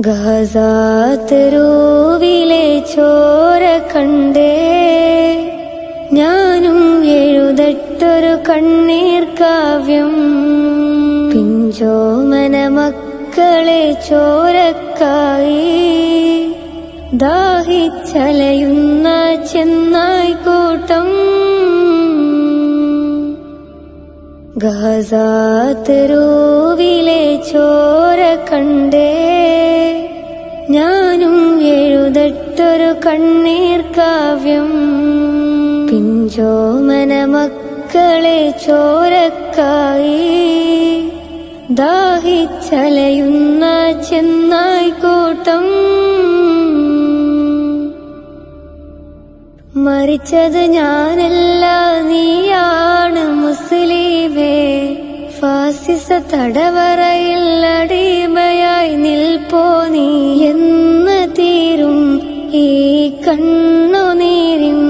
ഗസാതെരുവിലെ ചോര കണ്ടേ ഞാനും എഴുതട്ടൊരു കണ്ണീർ കാവ്യം. പിഞ്ചോമന മക്കളെ ചോരക്കായി ദാഹിച്ചലയുന്ന ചെന്നായ്ക്കൂട്ടം. ഗസാതെരുവിലെ ചോര കണ്ടേ ഞാനും എഴുതട്ടൊരു കണ്ണീർ കാവ്യം. പിഞ്ചോമന മക്കളെ ചോരക്കായി ദാഹിച്ചലയുന്ന ചെന്നായ്ക്കൂട്ടം. മരിച്ചത് ഞാനല്ല, നീയാണ് മുസ്ലിമേ. ഫാസിസ തടവറയിൽ അടിമയായി നിൽപ്പോ നീ. എന്ന് തീരും ഈ കണ്ണുനീരിൻ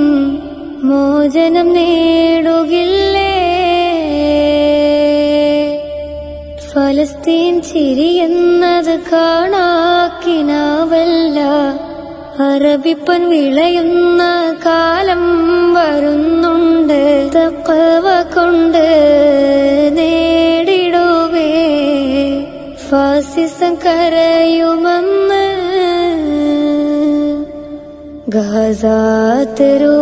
മോചനം നേടുകില്ലേ? ഫലസ്തീൻ ചിരിയെന്നത് കാണാക്കിനാവല്ല, അറബിപ്പൻ വിളയുന്ന കാലം വരുന്നുണ്ട്. തഖ്വ കൊണ്ട് നേടിടുവേ ഫാസിസം കരയുമെന്ന്. ഗസാതെരു